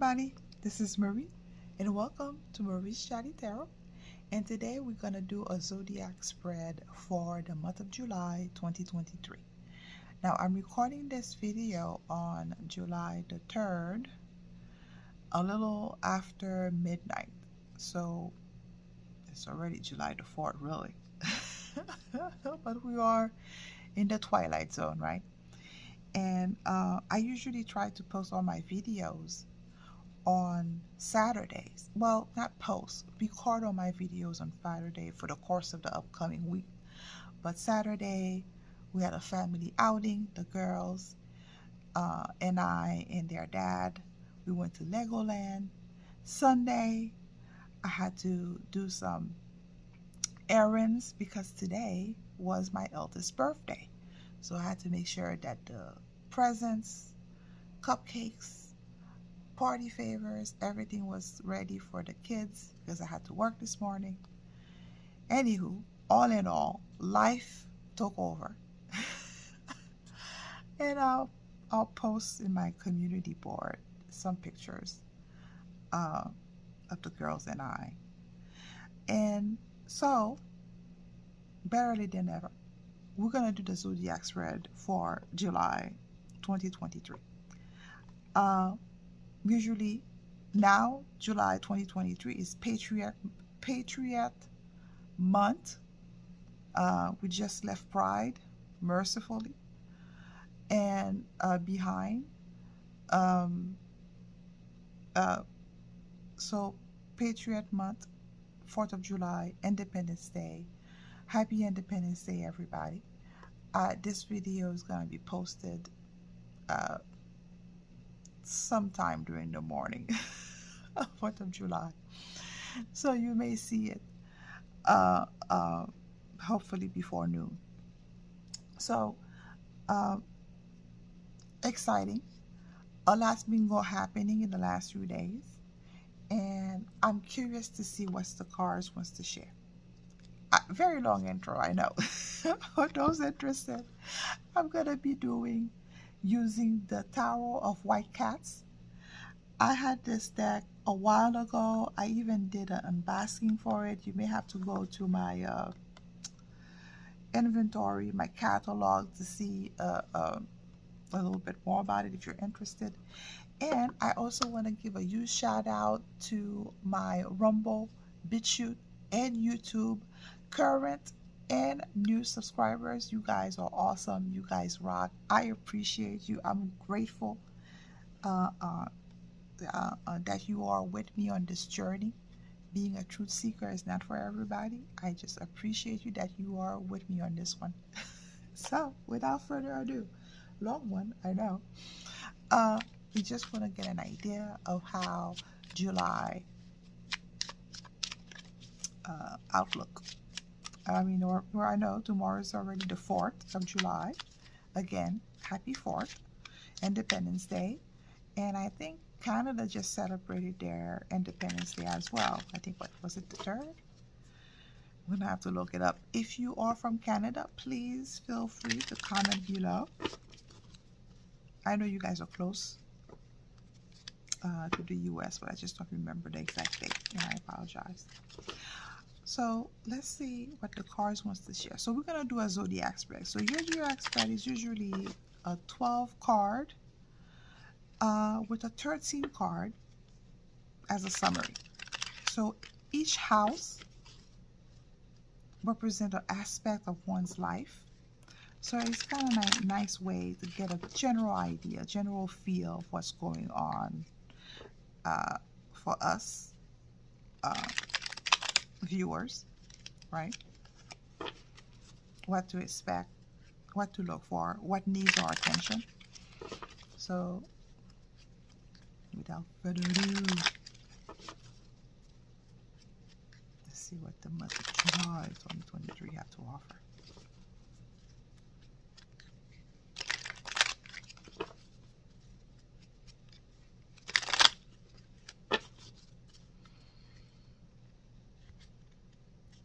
everybody, this is Marie and welcome to Marie's Chatty Tarot, and today we're going to do a zodiac spread for the month of July 2023. Now I'm recording this video on July the 3rd, a little after midnight, so it's already July the 4th really. But we are in the twilight zone, right? And I usually try to post all my videos on Saturdays. Well, not post, record all my videos on Saturday for the course of the upcoming week. But Saturday, we had a family outing, the girls and I and their dad. We went to Legoland. Sunday, I had to do some errands because today was my eldest birthday. So I had to make sure that the presents, cupcakes, party favors, everything was ready for the kids because I had to work this morning. Anywho, all in all, life took over. And I'll post in my community board some pictures of the girls and I. And so, better late than ever, we're going to do the zodiac spread for July 2023. Usually now, July 2023 is Patriot Month. We just left Pride, mercifully, and behind. So Patriot Month, 4th of July, Independence Day. Happy Independence Day, everybody. This video is going to be posted sometime during the morning, 4th of July. So you may see it hopefully before noon. So exciting. A lot's been happening in the last few days, and I'm curious to see what the cards wants to share. Very long intro, I know. For those interested, I'm gonna be using the Tarot of White Cats. I had this deck a while ago. I even did an unbasking for it. You may have to go to my inventory, my catalog, to see a little bit more about it if you're interested. And I also want to give a huge shout out to my Rumble, BitChute, and YouTube current and new subscribers. You guys are awesome. You guys rock. I appreciate you. I'm grateful that you are with me on this journey. Being a truth seeker is not for everybody. I just appreciate you that you are with me on this one. So without further ado, long one, I know. We just want to get an idea of how July outlook. I mean, or I know tomorrow is already the 4th of July. Again, happy 4th, Independence Day. And I think Canada just celebrated their Independence Day as well. I think, what was it, the 3rd? We're gonna have to look it up. If you are from Canada, please feel free to comment below. I know you guys are close to the US, but I just don't remember the exact date, and I apologize. So let's see what the cards wants to share. So we're gonna do a zodiac spread. So your zodiac spread is usually a 12 card with a 13 card as a summary. So each house represents an aspect of one's life. So it's kind of a nice way to get a general idea, general feel of what's going on for us viewers, right? What to expect, what to look for, what needs our attention. So without further ado, let's see what the month of July 2023 have to offer.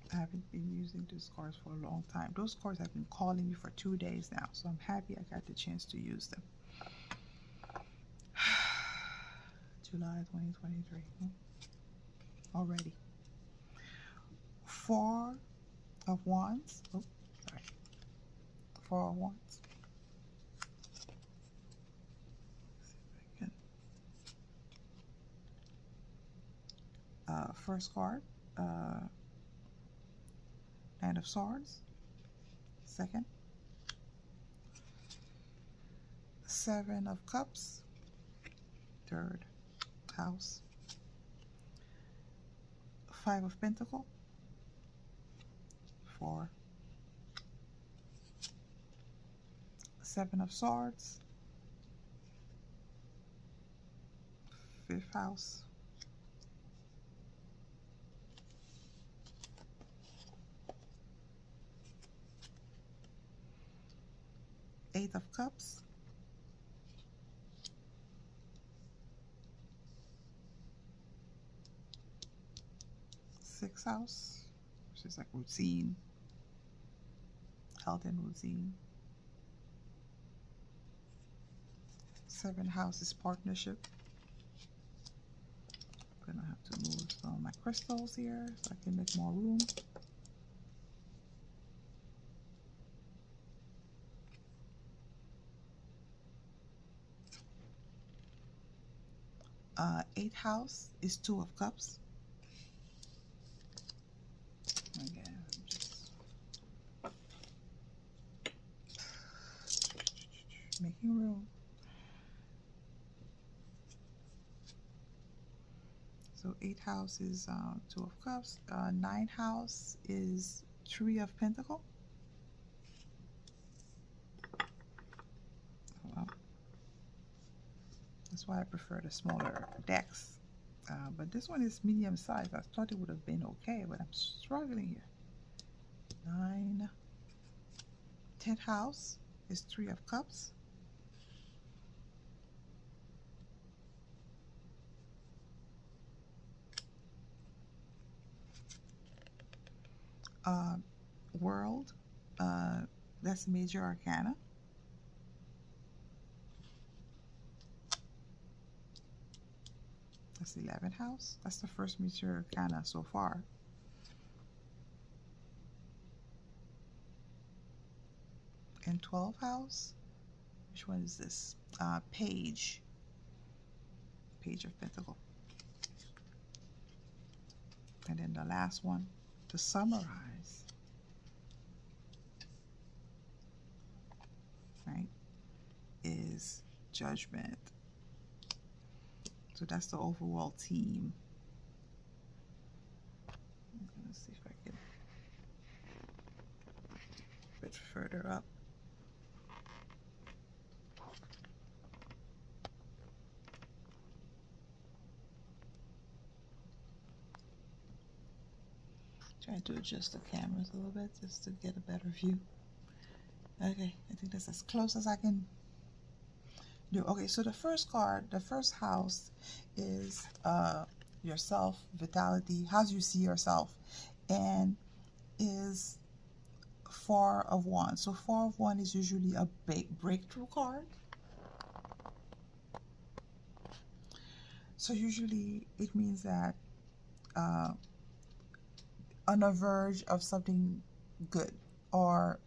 I haven't been using those cards for a long time. Those cards have been calling me for 2 days now, so I'm happy I got the chance to use them. July 2023. Already. Four of Wands. Oh, sorry. Four of Wands. First card, Nine of Swords. Second, Seven of Cups. Third house, Five of Pentacles. Four, Seven of Swords. Fifth house, Eight of Cups. Sixth house, which is like routine, health and routine. Seventh house is partnership. I'm gonna have to move some of my crystals here so I can make more room. Eighth house is Two of Cups. Again, just making room. So eighth house is Two of Cups. Ninth house is Three of Pentacles. Well, that's why I prefer the smaller decks. But this one is medium size. I thought it would have been okay, but I'm struggling here. 9. 10th house is Three of Cups. World, that's Major Arcana. That's the 11th house. That's the first Major Arcana so far. And 12th house, which one is this? Page of Pentacles. And then the last one, to summarize, right, is Judgment. So that's the overall theme. Let's see if I can a bit further up. Try to adjust the cameras a little bit just to get a better view. Okay, I think that's as close as I can do. Okay, so the first card, the first house is yourself, vitality, how you see yourself, and is Four of Wands. So Four of Wands is usually a big breakthrough card. So usually it means that on the verge of something good, or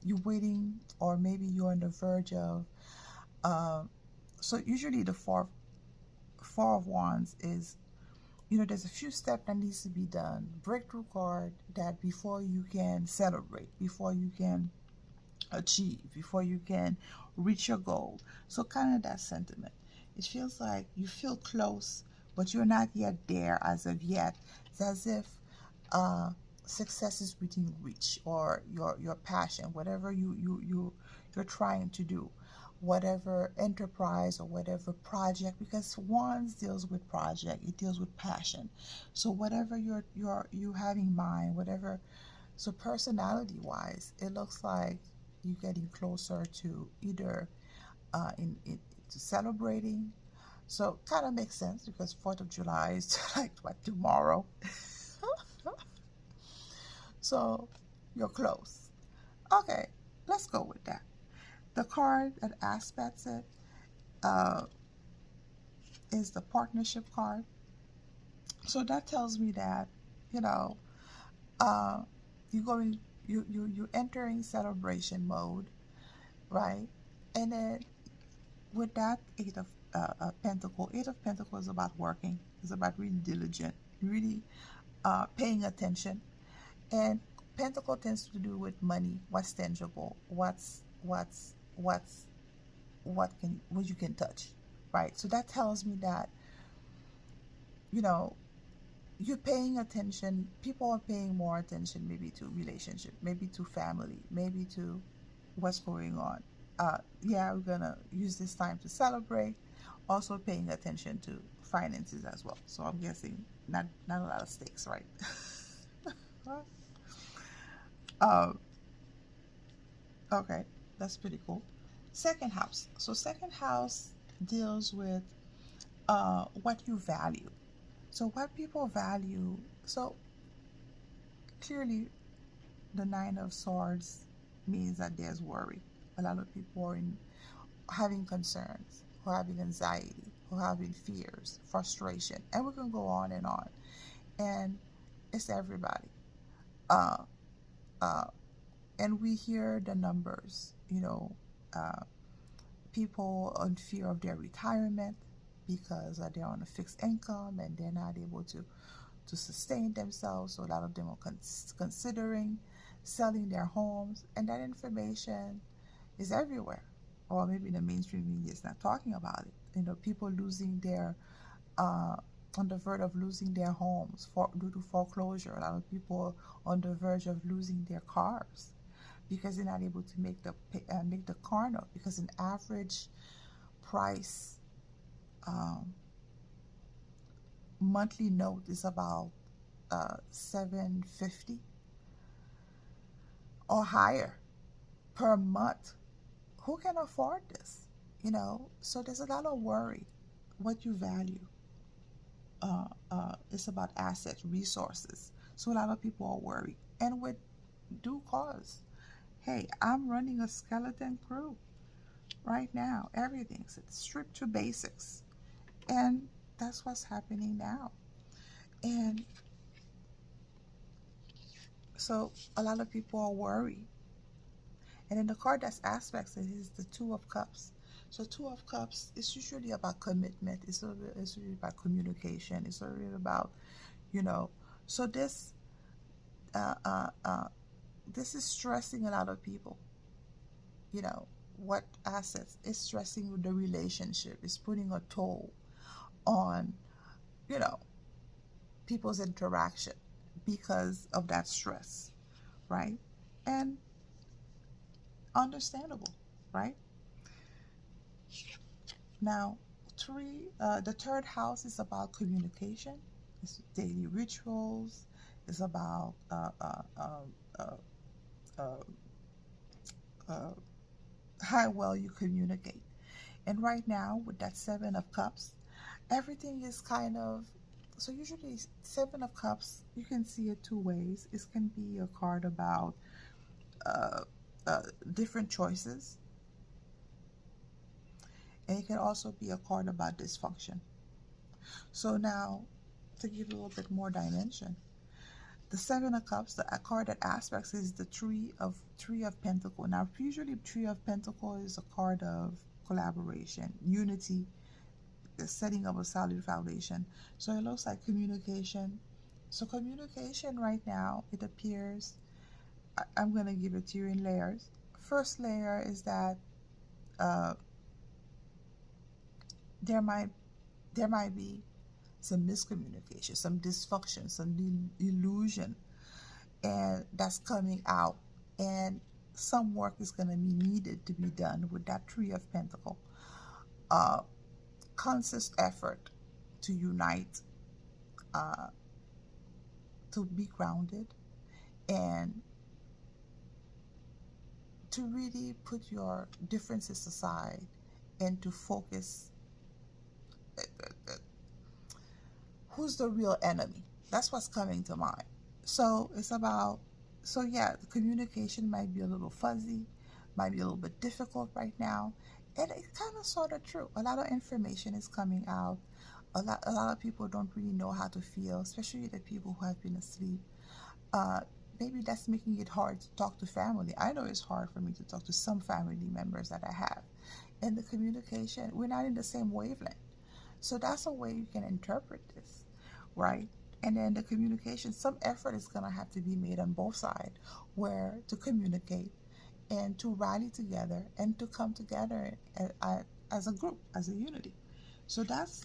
you're waiting, or maybe you're on the verge of so usually the four of Wands is, you know, there's a few steps that needs to be done. Breakthrough card, that before you can celebrate, before you can achieve, before you can reach your goal. So kind of that sentiment. It feels like you feel close, but you're not yet there as of yet. It's as if success is within reach, or your passion, whatever you're trying to do, whatever enterprise or whatever project, because Wands deals with project, it deals with passion. So whatever you have in mind, whatever. So personality wise, it looks like you're getting closer to either to celebrating. So kind of makes sense, because 4th of July is like what, tomorrow. So you're close. Okay, let's go with that. The card that aspects it, is the partnership card. So that tells me that, you know, uh, you're going, you're entering celebration mode, right? And then with that Eight of Pentacles is about working. It's about really diligent, really paying attention. And Pentacle tends to do with money, what's tangible, what you can touch, right? So that tells me that, you know, you're paying attention. People are paying more attention, maybe to relationship, maybe to family, maybe to what's going on. Yeah, we're gonna use this time to celebrate. Also paying attention to finances as well. So I'm guessing not a lot of stakes, right? um, okay, that's pretty cool. Second house. So second house deals with what you value. So what people value. So clearly, the Nine of Swords means that there's worry. A lot of people are having concerns, or having anxiety, or having fears, frustration, and we can go on and on. And it's everybody. Uh, uh, and we hear the numbers, you know, people in fear of their retirement because they're on a fixed income and they're not able to sustain themselves. So a lot of them are considering selling their homes, and that information is everywhere. Or maybe the mainstream media is not talking about it. You know, people losing their on the verge of losing their homes due to foreclosure. A lot of people on the verge of losing their cars because they're not able to make the car note, because an average price monthly note is about $750 or higher per month. Who can afford this? You know, so there's a lot of worry. What you value. It's about assets, resources. So a lot of people are worried, and with due cause. Hey, I'm running a skeleton crew right now. Everything's stripped to basics, and that's what's happening now. And so a lot of people are worried. And in the card that's aspects, it is the Two of Cups. So Two of Cups is usually about commitment. It's really about communication. It's really about, you know. So this this is stressing a lot of people. You know, what assets? It's stressing the relationship. It's putting a toll on, you know, people's interaction because of that stress, right? And understandable, right? Now, the third house is about communication. It's daily rituals. It's about uh, uh, how well you communicate. And right now, with that Seven of Cups, everything is kind of, so usually Seven of Cups, you can see it two ways. It can be a card about uh, different choices, and it can also be a card about dysfunction. So now, to give a little bit more dimension, the Seven of Cups, a card that aspects is the Three of Pentacles. Now, usually Three of Pentacles is a card of collaboration, unity, the setting of a solid foundation. So it looks like communication. So communication right now, it appears, I'm going to give it to you in layers. First layer is that there might be some miscommunication, some dysfunction, some illusion, and that's coming out, and some work is going to be needed to be done with that Three of Pentacles. Conscious effort to unite, to be grounded, and to really put your differences aside and to focus. Who's the real enemy? That's what's coming to mind. So it's about, so yeah, the communication might be a little fuzzy, might be a little bit difficult right now, And it's kind of sort of true. A lot of information is coming out. A lot of people don't really know how to feel, especially the people who have been asleep. Uh, Maybe that's making it hard to talk to family. I know it's hard for me to talk to some family members that I have. And the communication, we're not in the same wavelength. So that's a way you can interpret this, right? And then the communication, some effort is going to have to be made on both sides where to communicate and to rally together and to come together as a group, as a unity. So that's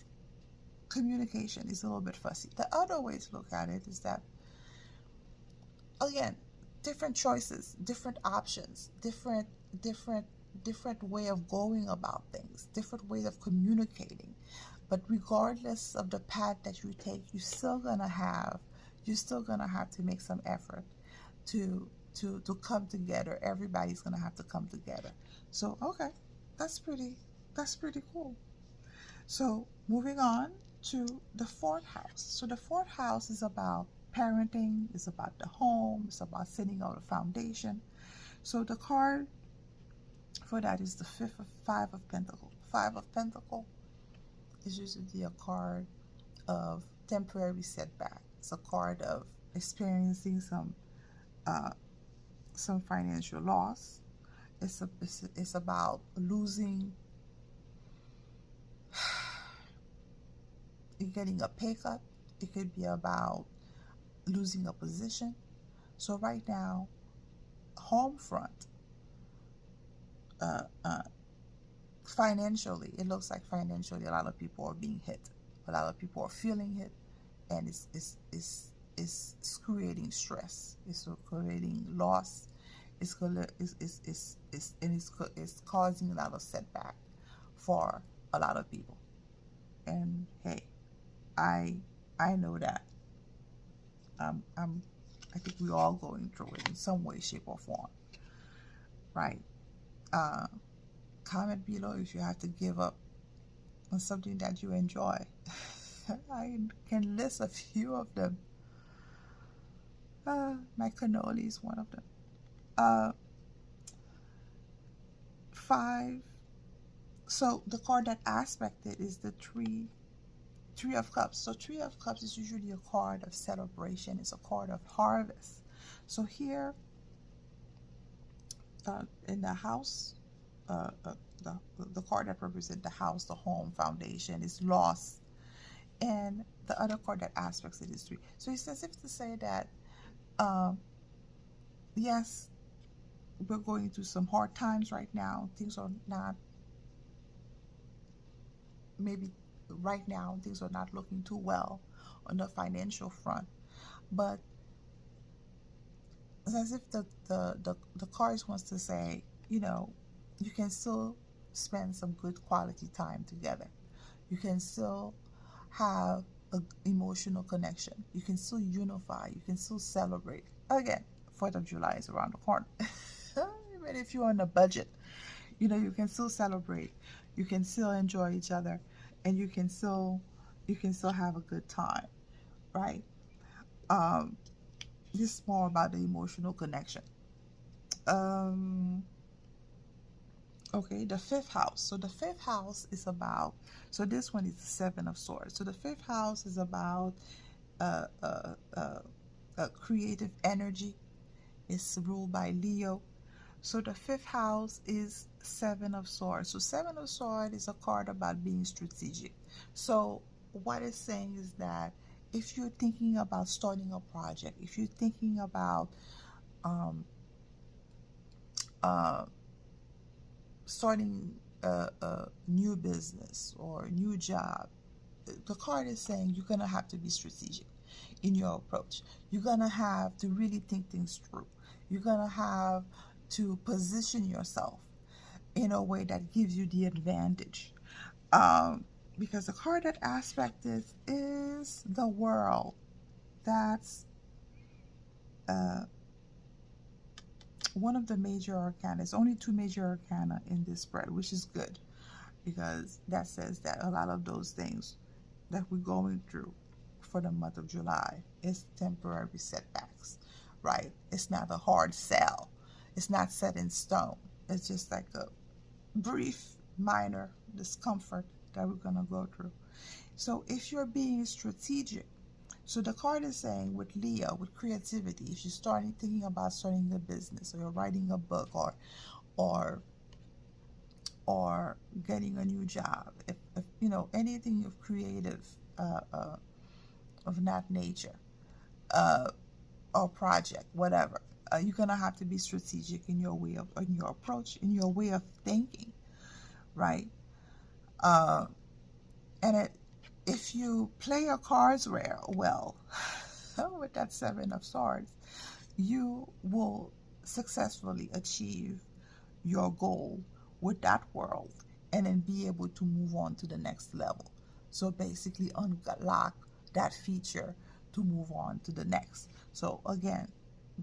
communication is a little bit fussy. The other way to look at it is that, again, different choices, different options, different way of going about things, different ways of communicating. But regardless of the path that you take, you're still gonna have to make some effort to to come together. Everybody's gonna have to come together. So okay, that's pretty cool. So moving on to the fourth house. So the fourth house is about parenting, it's about the home, it's about setting out a foundation. So the card for that is the five of Pentacles. Five of Pentacles is usually a card of temporary setback. It's a card of experiencing some financial loss. It's about losing, getting a pay cut. It could be about losing a position. So right now, home front, financially, it looks like financially a lot of people are being hit. A lot of people are feeling hit, and it's creating stress. It's creating loss. It's causing a lot of setback for a lot of people. And hey, I know that. I think we're all going through it in some way, shape, or form, right? Comment below if you have to give up on something that you enjoy. I can list a few of them. My cannoli is one of them. 5. So the card that aspected is the Three of Cups. So Three of Cups is usually a card of celebration. It's a card of harvest. So here, in the house, the card that represents the house, the home, foundation is loss. And the other card that aspects it is 3. So it's as if to say that, yes, we're going through some hard times right now. Things are not, maybe right now, things are not looking too well on the financial front. But it's as if the cards wants to say, you know, you can still spend some good quality time together. You can still have an emotional connection. You can still unify. You can still celebrate. Again, 4th of July is around the corner. Even if you're on a budget, you know, you can still celebrate. You can still enjoy each other, and you can still have a good time, right? This is more about the emotional connection. Okay, the 5th house. So the 5th house is about, so this one is the 7 of Swords. So the 5th house is about creative energy. It's ruled by Leo. So the 5th house is 7 of Swords. So 7 of Swords is a card about being strategic. So what it's saying is that if you're thinking about starting a project, if you're thinking about starting a new business or a new job, the card is saying you're going to have to be strategic in your approach. You're going to have to really think things through. You're going to have to position yourself in a way that gives you the advantage. Because the card that aspected is the World. That's one of the major arcana. There's only 2 major arcana in this spread, which is good, because that says that a lot of those things that we're going through for the month of July is temporary setbacks, right? It's not a hard sell. It's not set in stone. It's just like a brief minor discomfort that we're going to go through. So if you're being strategic, so the card is saying with Leo, with creativity, if you're thinking about starting a business, or you're writing a book, or or getting a new job, if you know anything of creative, of that nature, uh, or project, whatever, you're gonna have to be strategic in your in your approach, in your way of thinking, right? Uh, and if you play your cards well, with that Seven of Swords, you will successfully achieve your goal with that world, and then be able to move on to the next level. So basically unlock that feature to move on to the next. So again,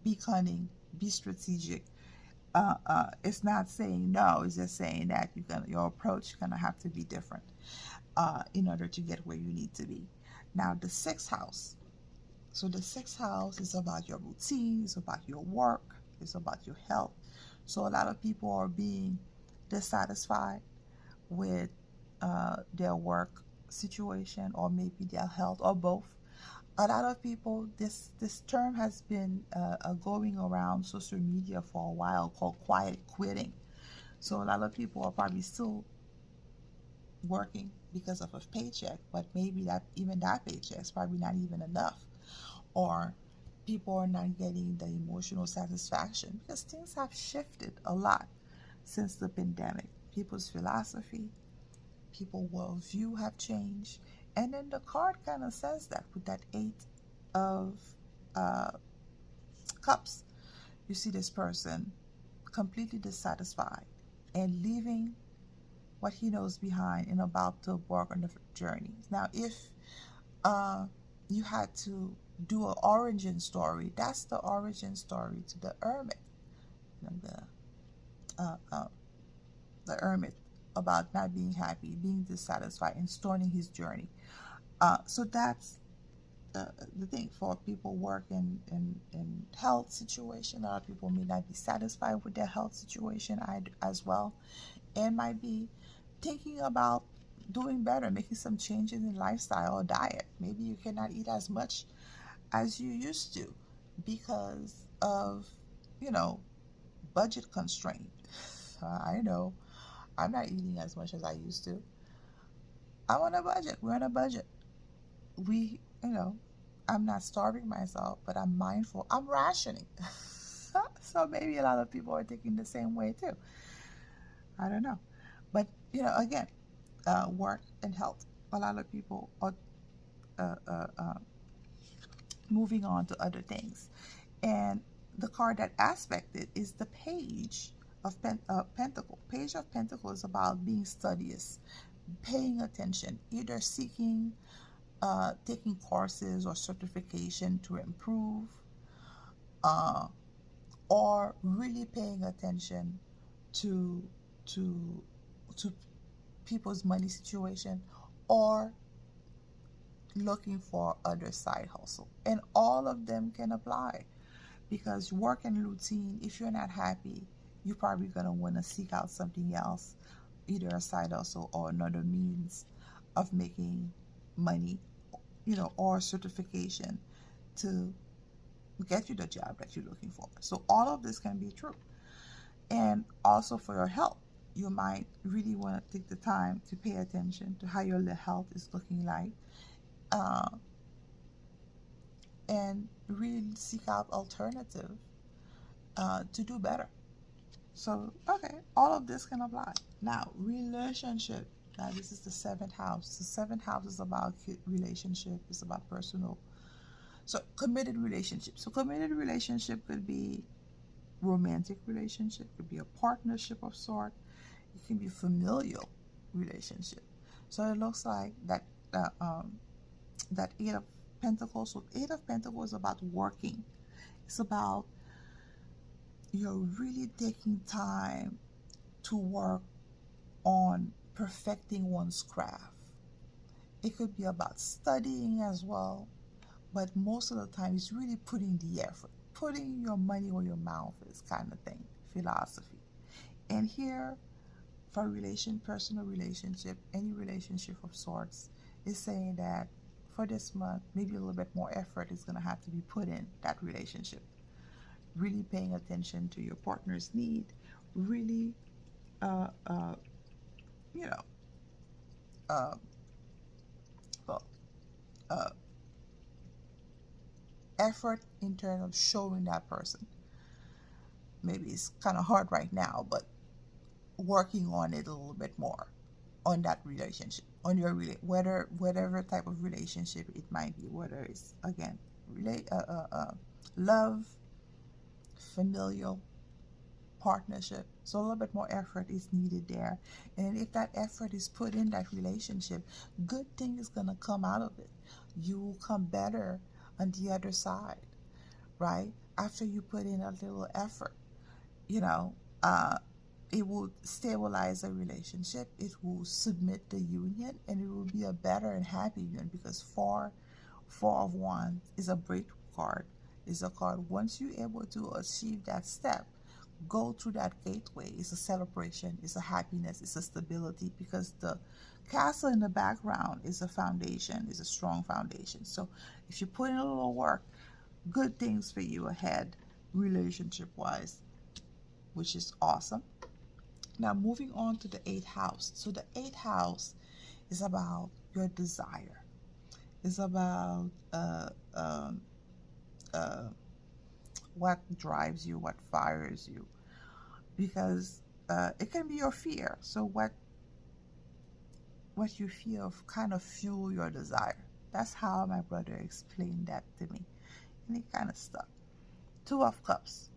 be cunning, be strategic. It's not saying no, it's just saying that your approach is gonna have to be different, in order to get where you need to be. Now the sixth house. So the sixth house is about your routine, it's about your work, it's about your health. So a lot of people are being dissatisfied with their work situation, or maybe their health, or both. A lot of people, this term has been going around social media for a while, called quiet quitting. So a lot of people are probably still working because of a paycheck, but maybe that paycheck is probably not even enough, or people are not getting the emotional satisfaction, because things have shifted a lot since the pandemic. People's philosophy, people's worldview have changed. And then the card kind of says that with that Eight of uh, Cups. You see this person completely dissatisfied and leaving what he knows behind and about to embark on the journey. Now, if you had to do an origin story, that's the origin story to the Hermit. The Hermit, about not being happy, being dissatisfied, and starting his journey. So that's the thing for people work in health situation. A lot of people may not be satisfied with their health situation as well, and might be thinking about doing better, making some changes in lifestyle or diet. Maybe you cannot eat as much as you used to because of, budget constraint. I know I'm not eating as much as I used to. I'm on a budget. We're on a budget. I'm not starving myself, but I'm mindful. I'm rationing. So maybe a lot of people are thinking the same way too. I don't know. But, again, work and health. A lot of people are moving on to other things. And the card that aspected is the Page of Pentacle. Page of Pentacle is about being studious, paying attention, either seeking, taking courses or certification to improve, uh, or really paying attention to to to people's money situation, or looking for other side hustle. And all of them can apply, because work and routine, if you're not happy, you're probably going to want to seek out something else, either a side hustle or another means of making money, or certification to get you the job that you're looking for. So all of this can be true. And also for your health, you might really want to take the time to pay attention to how your health is looking like, and really seek out alternative to do better. So, okay, all of this can apply. Now, relationship. Now, this is the seventh house. The seventh house is about relationship. It's about personal. So, committed relationship. So, committed relationship could be romantic relationship. Could be a partnership of sort. It can be familial relationship. So, it looks like that that Eight of Pentacles. So, Eight of Pentacles is about working. It's about you're really taking time to work on perfecting one's craft. It could be about studying as well, but most of the time it's really putting the effort, putting your money where your mouth is, kind of thing, philosophy. And here for personal relationship, any relationship of sorts, is saying that for this month, maybe a little bit more effort is going to have to be put in that relationship. Really paying attention to your partner's need, really, uh, uh, you know, uh, well, uh, effort in terms of showing that person. Maybe it's kind of hard right now, but working on it a little bit more, on that relationship, on your whatever type of relationship it might be, whether it's again love, familial, partnership. So a little bit more effort is needed there, and if that effort is put in that relationship, good thing is going to come out of it. You will come better on the other side, right? After you put in a little effort, you know, it will stabilize a relationship, it will submit the union, and it will be a better and happy union, because four of wands is a breakthrough card. Is a card, once you're able to achieve that step, go through that gateway, it's a celebration, it's a happiness, it's a stability, because the castle in the background is a foundation, is a strong foundation. So if you put in a little work, good things for you ahead, relationship wise, which is awesome. Now moving on to the 8th house. So the 8th house is about your desire. It's about what drives you, what fires you, because it can be your fear. So what you feel kind of fuel your desire. That's how my brother explained that to me, and it kind of stuck. 2 of Cups.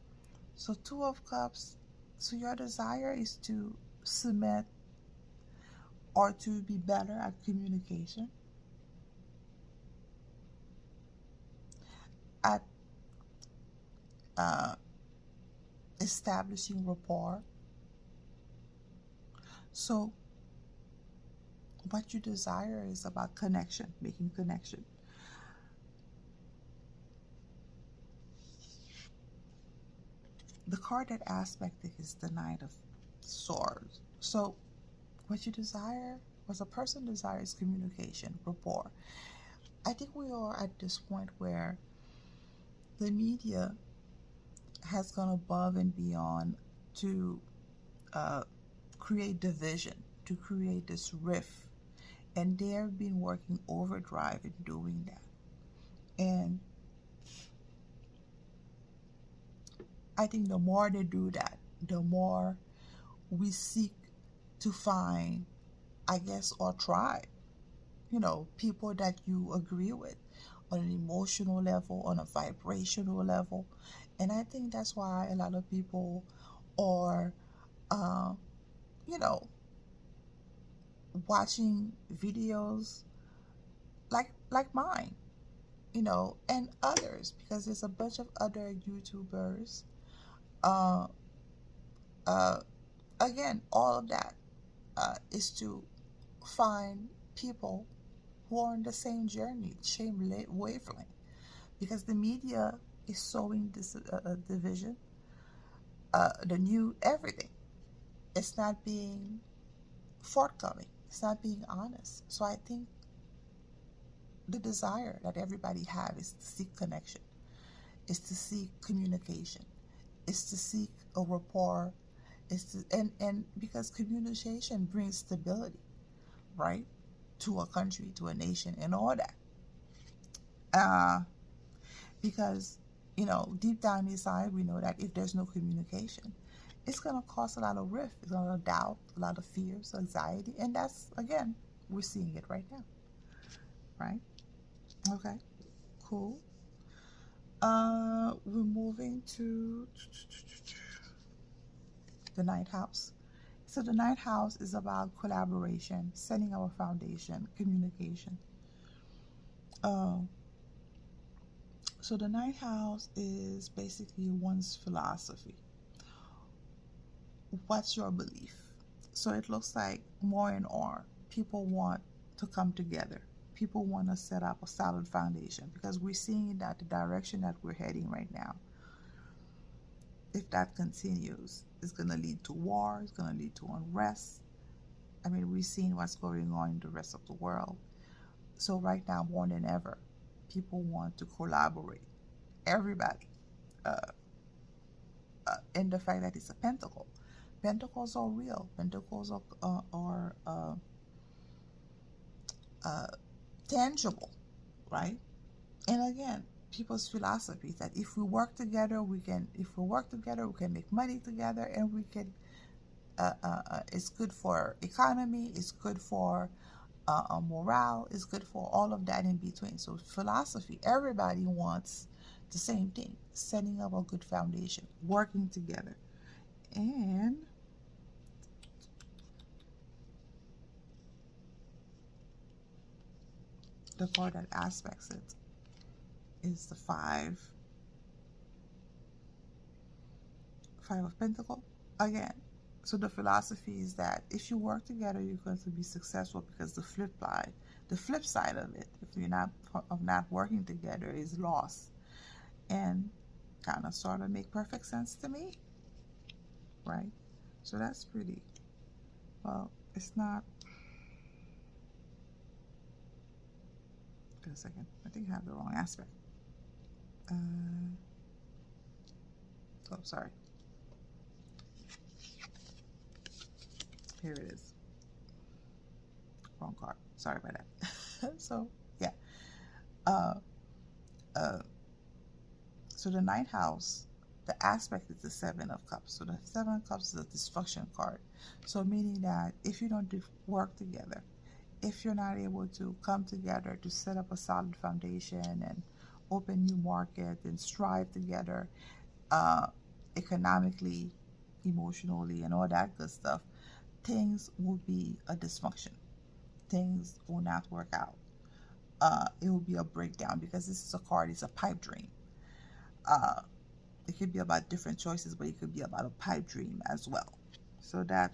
So 2 of Cups. So your desire is to cement or to be better at communication, at establishing rapport. So what you desire is about connection, making connection. The card that aspected is the Knight of Swords. So what you desire, what a person desires, communication, rapport. I think we are at this point where the media has gone above and beyond to create division, to create this rift, and they've been working overdrive in doing that. And I think the more they do that, the more we seek to find, I guess, or try, people that you agree with on an emotional level, on a vibrational level. And I think that's why a lot of people are, you know, watching videos like mine, and others, because there's a bunch of other YouTubers. Uh, uh, Again, all of that is to find people who are on the same journey, same wavelength, because the media is sowing this division, the new everything. It's not being forthcoming. It's not being honest. So I think the desire that everybody have is to seek connection, is to seek communication, is to seek a rapport, is to and because communication brings stability, right, to a country, to a nation, and all that. Because deep down inside, we know that if there's no communication, it's going to cause a lot of rift, it's going to doubt, a lot of fears, anxiety, and that's, again, we're seeing it right now, right? Okay, cool. We're moving to the 9th house. So the 9th house is about collaboration, setting our foundation, communication. So the 9th house is basically one's philosophy. What's your belief? So it looks like more and more people want to come together. People want to set up a solid foundation, because we're seeing that the direction that we're heading right now, if that continues, it's going to lead to war, it's going to lead to unrest, I mean, we've seen what's going on in the rest of the world. So right now, more than ever, people want to collaborate. Everybody. Uh, and the fact that it's a pentacle. Pentacles are real. Pentacles are tangible, right? And again, people's philosophy is that if we work together, we can. If we work together, we can make money together, and we can. It's good for economy. It's good for morale. It's good for all of that in between. So philosophy, everybody wants the same thing: setting up a good foundation, working together, and the card that aspects it is the five of Pentacles again. So the philosophy is that if you work together, you're going to be successful, because the flip side of it, if you're not working together, is loss. And kind of sort of make perfect sense to me, right? So that's pretty. Well, it's not. Wait a second. I think I have the wrong aspect. Oh, sorry. Here it is. Wrong card. Sorry about that. So yeah. So the ninth house, the aspect is the Seven of Cups. So the Seven of Cups is a dysfunction card. So meaning that if you don't work together, if you're not able to come together to set up a solid foundation and open new market and strive together, economically, emotionally, and all that good stuff, things will be a dysfunction. Things will not work out. It will be a breakdown, because this is a card, it's a pipe dream. It could be about different choices, but it could be about a pipe dream as well. So that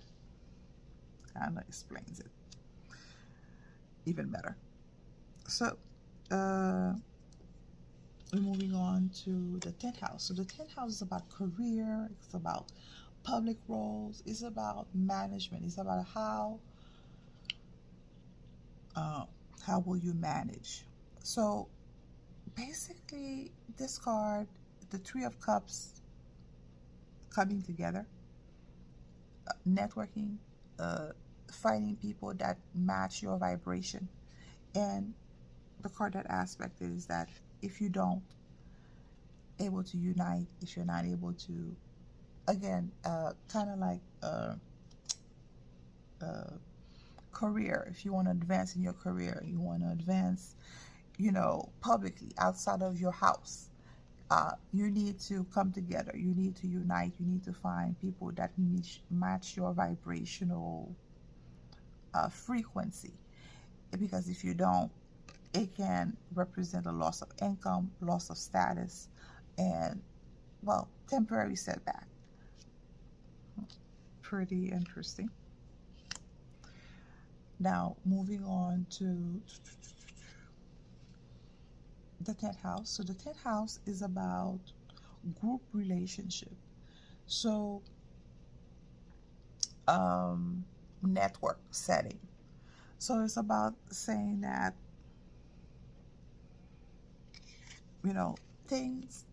kind of explains it even better. So we're moving on to the 10th house. So the 10th house is about career, it's about public roles, it's about management, it's about how will you manage. So basically, this card, the Three of Cups, coming together, networking, finding people that match your vibration. And the card that aspect is that if you don't able to unite, if you're not able to, again, kind of like career, if you want to advance in your career, you want to advance, publicly outside of your house, you need to come together, you need to unite, you need to find people that match your vibrational frequency, because if you don't, it can represent a loss of income, loss of status, and, well, temporary setback. Pretty interesting. Now, moving on to the 10th house. So the 10th house is about group relationship. So network setting. So it's about saying that, things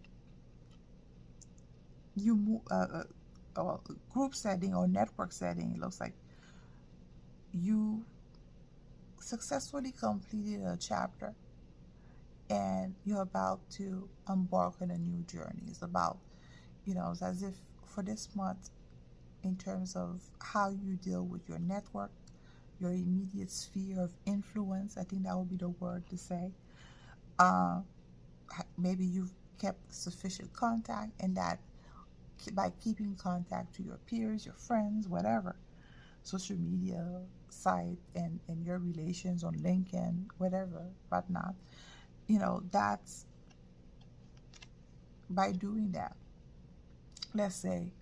you move, group setting or network setting, it looks like you successfully completed a chapter and you're about to embark on a new journey. It's about, it's as if for this month, in terms of how you deal with your network, your immediate sphere of influence, I think that would be the word to say. Maybe you've kept sufficient contact, and that by keeping contact to your peers, your friends, whatever, social media site, and your relations on LinkedIn, whatever, whatnot, that's by doing that, let's say,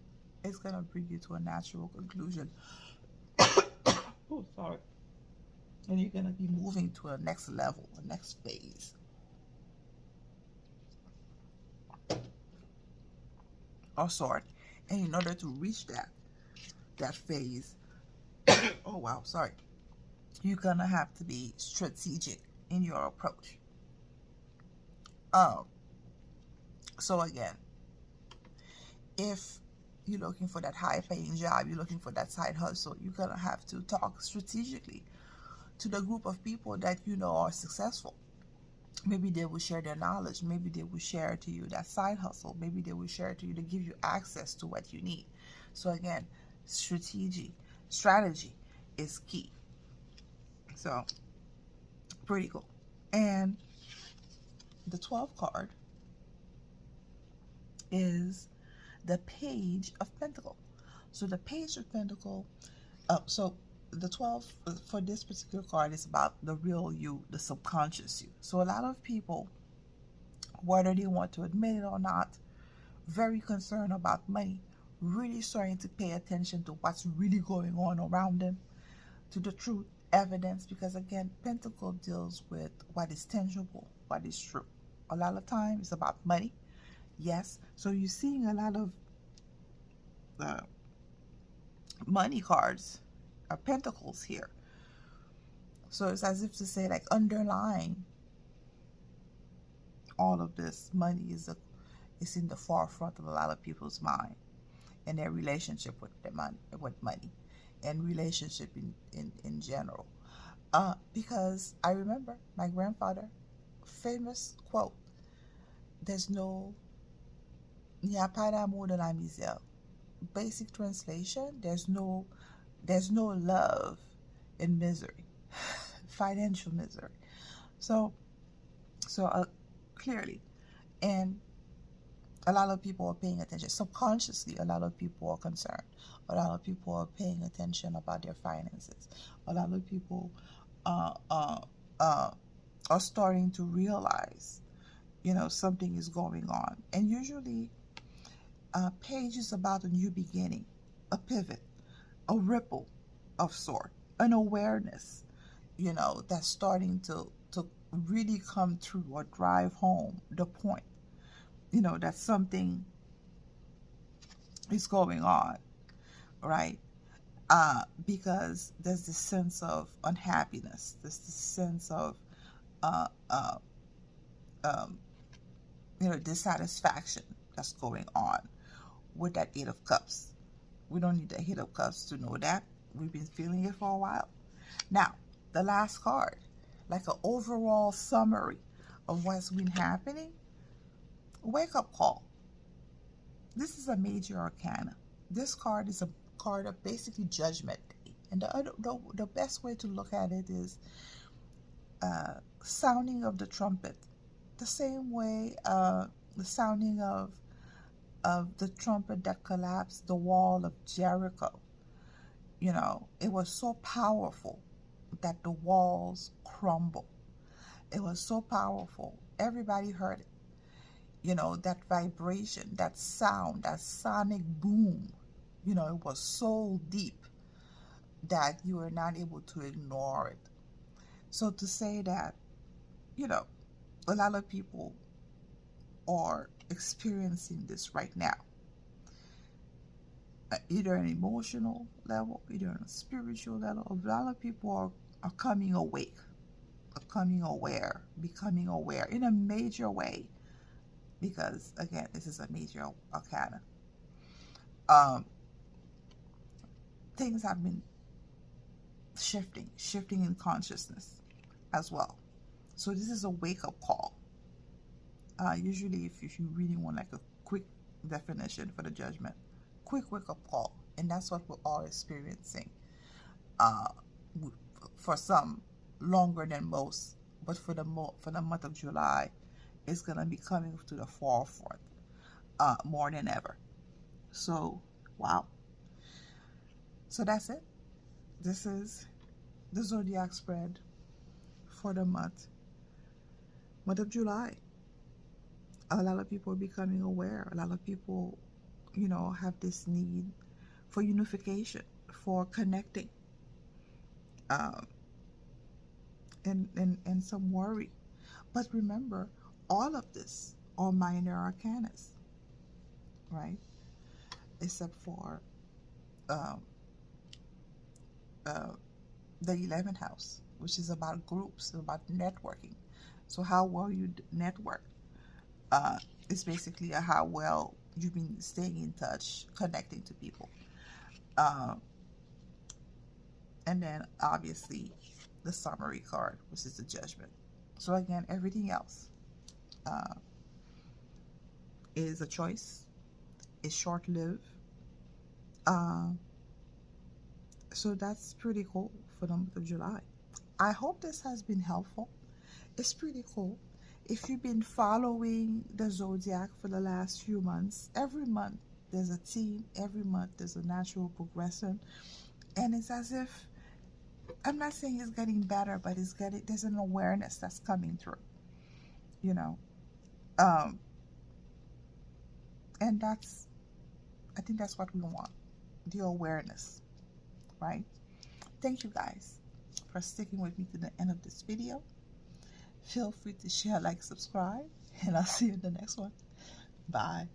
it's going to bring you to a natural conclusion. Oh, sorry. And you're going to be moving to a next level, a next phase. Or sort. And in order to reach that phase, oh oh wow, sorry, you're gonna have to be strategic in your approach. Um, so again, if you're looking for that high paying job, you're looking for that side hustle, you're gonna have to talk strategically to the group of people that you know are successful. Maybe they will share their knowledge. Maybe they will share to you that side hustle. Maybe they will share to you to give you access to what you need. So again, strategy is key. So pretty cool. And the 12th card is the Page of Pentacle. So the Page of Pentacle, so the 12 for this particular card is about the real you, the subconscious you. So a lot of people, whether they want to admit it or not, very concerned about money, really starting to pay attention to what's really going on around them, to the truth, evidence, because again, Pentacle deals with what is tangible, what is true. A lot of times it's about money, yes. So you're seeing a lot of money cards or pentacles here. So it's as if to say, like, underlying all of this, money is in the forefront of a lot of people's mind and their relationship with money and relationship in general. Because I remember my grandfather, famous quote, there's no il n'y a pas d'amour dans la misère. Basic translation, there's no love in misery, financial misery. So clearly, and a lot of people are paying attention. Subconsciously, a lot of people are concerned. A lot of people are paying attention about their finances. A lot of people are starting to realize, something is going on. And usually, Page is about a new beginning, a pivot, a ripple of sort, an awareness, that's starting to really come through or drive home the point, that something is going on, right? Because there's this sense of unhappiness, there's this sense of, uh, uh, um, dissatisfaction that's going on with that Eight of Cups. We don't need the Eight of Cups to know that. We've been feeling it for a while. Now, the last card, like an overall summary of what's been happening. Wake up call. This is a major arcana. This card is a card of basically judgment. And the best way to look at it is sounding of the trumpet. The same way the sounding of the trumpet that collapsed the wall of Jericho. It was so powerful that the walls crumbled. It was so powerful. Everybody heard it. That vibration, that sound, that sonic boom, it was so deep that you were not able to ignore it. So to say that, a lot of people are experiencing this right now, either an emotional level, either on a spiritual level. A lot of people are coming awake, are coming aware, becoming aware in a major way, because again, this is a major arcana. Things have been shifting in consciousness as well. So this is a wake-up call. Usually if you really want like a quick definition for the judgment, quick wake-up call, and that's what we're all experiencing. For some longer than most, but for the month of July, it's gonna be coming to the forefront more than ever. So wow. So that's it. This is the Zodiac spread for the month of July. A lot of people are becoming aware. A lot of people, have this need for unification, for connecting, and some worry. But remember, all of this are minor arcanas, right? Except for the 11th house, which is about groups, about networking. So how well you network is basically how well you've been staying in touch, connecting to people. And then obviously the summary card, which is the judgment. So again, everything else is a choice, is short-lived. So that's pretty cool for the month of July. I hope this has been helpful. It's pretty cool. If you've been following the Zodiac for the last few months, every month there's a theme, every month there's a natural progression. And it's as if, I'm not saying it's getting better, but there's an awareness that's coming through, you know. And I think that's what we want, the awareness, right? Thank you guys for sticking with me to the end of this video. Feel free to share, like, subscribe, and I'll see you in the next one. Bye.